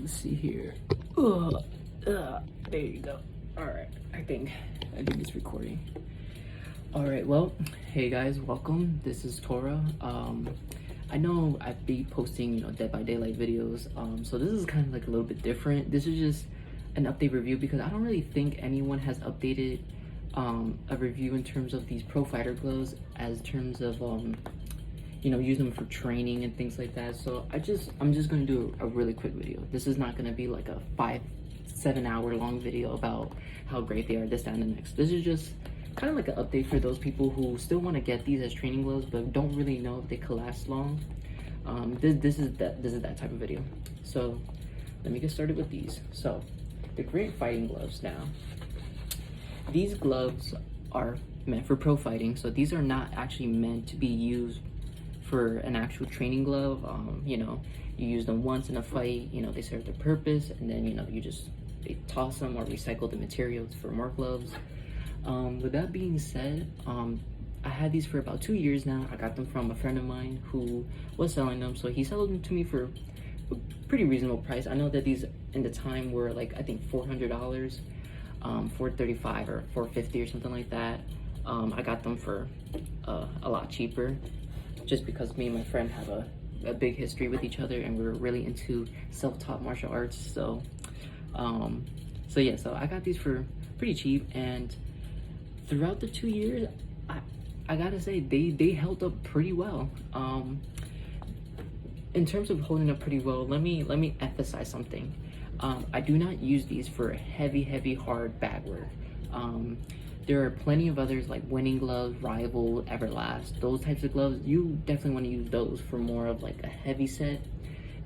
Let's see here. There you go. All right, I think it's recording. All right, well, hey guys, welcome. This is Tora. I know I've been posting, Dead by Daylight videos. So this is kind of like a little bit different. This is just an update review because I don't really think anyone has updated a review in terms of these pro fighter gloves as terms of use them for training and things like that. So I'm just gonna do a really quick video. This is not gonna be like a 5-7 hour long video about how great they are, this, that, and the next. This is just kind of like an update for those people who still want to get these as training gloves but don't really know if they could last long. This is that type of video. So let me get started with these. So the Great Fighting Gloves. Now these gloves are meant for pro fighting, so these are not actually meant to be used for an actual training glove. You use them once in a fight, they serve their purpose, and then they toss them or recycle the materials for more gloves. With that being said, I had these for about 2 years now. I got them from a friend of mine who was selling them, so he sold them to me for a pretty reasonable price. I know that these in the time were like, I think $400, $435 or $450 or something like that. I got them for a lot cheaper, just because me and my friend have a big history with each other and we're really into self-taught martial arts. So so I got these for pretty cheap, and throughout the 2 years, I gotta say they held up pretty well. In terms of holding up pretty well, let me emphasize something. I do not use these for heavy hard bag work. There are plenty of others like Winning Gloves, Rival, Everlast, those types of gloves. You definitely want to use those for more of like a heavy set.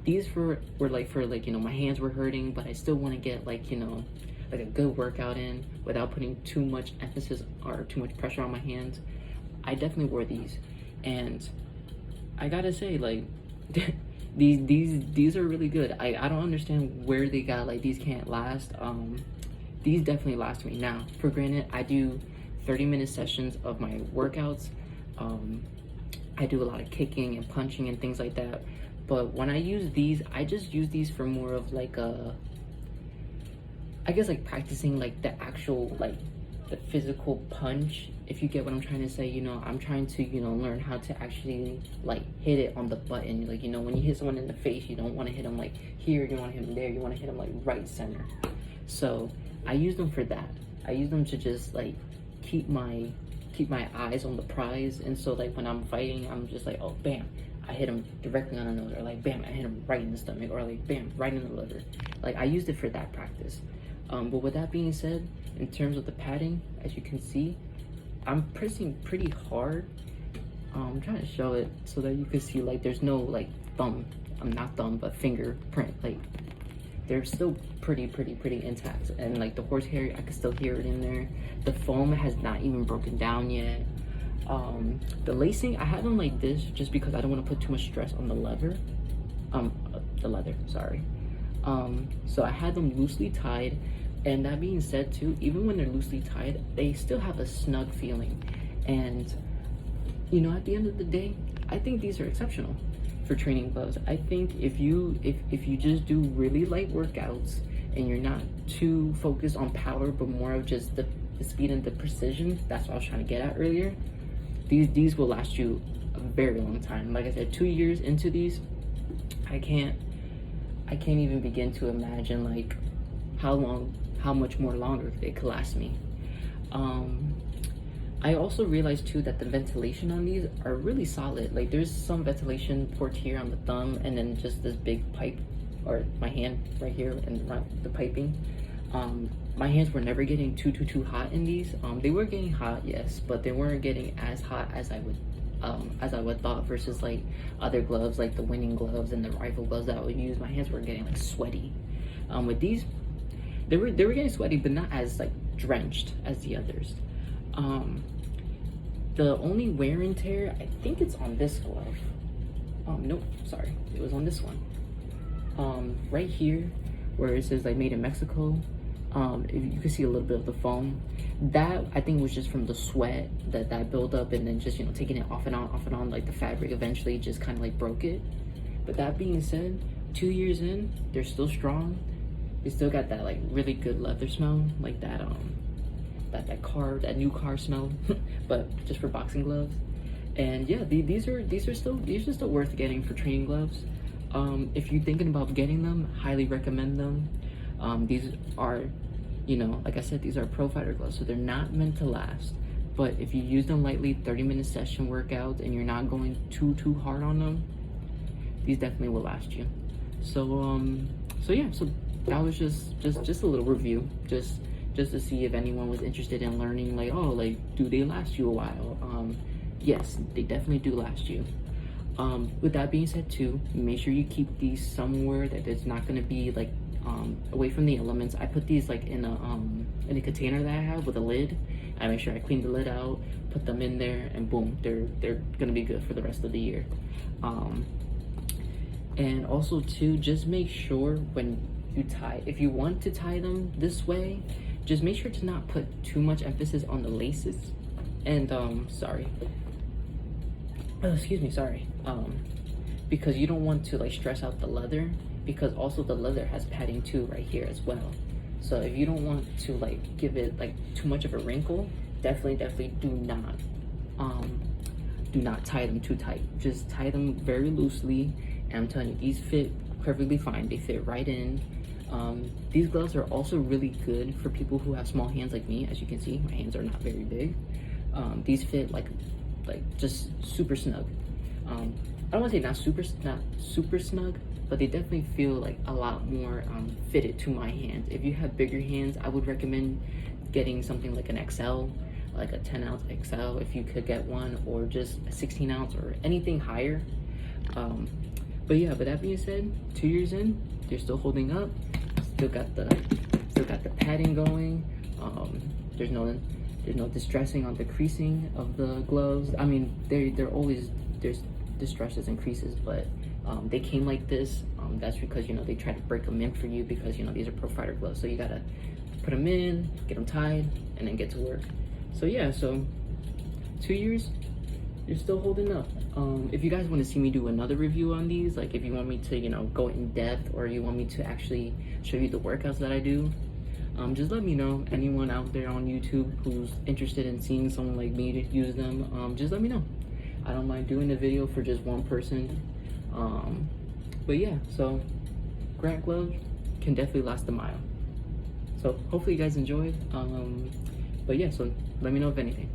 These were like for my hands were hurting, but I still want to get like a good workout in without putting too much emphasis or too much pressure on my hands. I definitely wore these, and I gotta say, like, these are really good. I don't understand where they got like these can't last. These definitely last me. Now, for granted, I do 30-minute sessions of my workouts. I do a lot of kicking and punching and things like that. But when I use these, I just use these for more of like I guess like practicing like the actual like the physical punch, if you get what I'm trying to say. I'm trying to learn how to actually like hit it on the button. Like when you hit someone in the face, you don't want to hit them like here, you want to hit them there, you want to hit them like right center. So I use them for that. I use them to just like keep my eyes on the prize. And so like when I'm fighting, I'm just like, oh bam, I hit him directly on the nose, or like bam, I hit him right in the stomach, or like bam, right in the liver. Like I used it for that practice. But with that being said, in terms of the padding, as you can see, I'm pressing pretty hard. I'm trying to show it so that you can see like there's no like but fingerprint. Like they're still pretty intact, and like the horsehair, I can still hear it in there. The foam has not even broken down yet. The lacing, I had them like this just because I don't want to put too much stress on the leather, sorry. So I had them loosely tied, and that being said too, even when they're loosely tied, they still have a snug feeling. And at the end of the day, I think these are exceptional for training gloves. I think if you just do really light workouts and you're not too focused on power but more of just the speed and the precision, that's what I was trying to get at earlier, these will last you a very long time. Like I said, 2 years into these, I can't even begin to imagine like how much more longer they could last me. I also realized too that the ventilation on these are really solid. Like there's some ventilation port here on the thumb, and then just this big pipe, or my hand right here and the piping. My hands were never getting too hot in these. They were getting hot, yes, but they weren't getting as hot as I would thought versus like other gloves like the Winning Gloves and the Rival gloves that I would use. My hands were getting like sweaty. With these, they were getting sweaty, but not as like drenched as the others. The only wear and tear, I think it's on this glove. Nope, sorry, it was on this one. Right here, where it says like made in Mexico, if you can see a little bit of the foam. That I think was just from the sweat that built up, and then just taking it off and on, like the fabric eventually just kind of like broke it. But that being said, 2 years in, they're still strong. They still got that like really good leather smell, like that that new car smell, but just for boxing gloves. And yeah, these are still worth getting for training gloves. If you're thinking about getting them, highly recommend them. These are, like I said, these are pro fighter gloves, so they're not meant to last. But if you use them lightly, 30-minute session workouts, and you're not going too hard on them, these definitely will last you. So yeah, so that was just a little review, just to see if anyone was interested in learning, like, oh, like, do they last you a while? Yes, they definitely do last you. With that being said too, make sure you keep these somewhere that it's not going to be like away from the elements. I put these like in a container that I have with a lid. I make sure I clean the lid out, put them in there, and boom, they're gonna be good for the rest of the year. And also too, just make sure when you tie, if you want to tie them this way, just make sure to not put too much emphasis on the laces. And because you don't want to like stress out the leather, because also the leather has padding too right here as well. So if you don't want to like give it like too much of a wrinkle, definitely do not tie them too tight. Just tie them very loosely, and I'm telling you, these fit perfectly fine. They fit right in. These gloves are also really good for people who have small hands like me. As you can see, my hands are not very big. These fit like just super snug. I don't want to say not super snug, but they definitely feel like a lot more fitted to my hands. If you have bigger hands, I would recommend getting something like an XL, like a 10-ounce XL if you could get one, or just a 16-ounce or anything higher. But yeah, but that being said, 2 years in, they're still holding up. Still got the padding going. There's no distressing on the creasing of the gloves. I mean, there's distresses and creases, but they came like this. That's because they try to break them in for you, because these are pro fighter gloves, so you gotta put them in, get them tied, and then get to work. So yeah, so 2 years, you're still holding up. If you guys want to see me do another review on these, like if you want me to go in depth, or you want me to actually show you the workouts that I do, just let me know. Anyone out there on YouTube who's interested in seeing someone like me to use them, just let me know. I don't mind doing a video for just one person. But yeah, so Grant gloves can definitely last a mile. So hopefully you guys enjoyed. But yeah, so let me know if anything.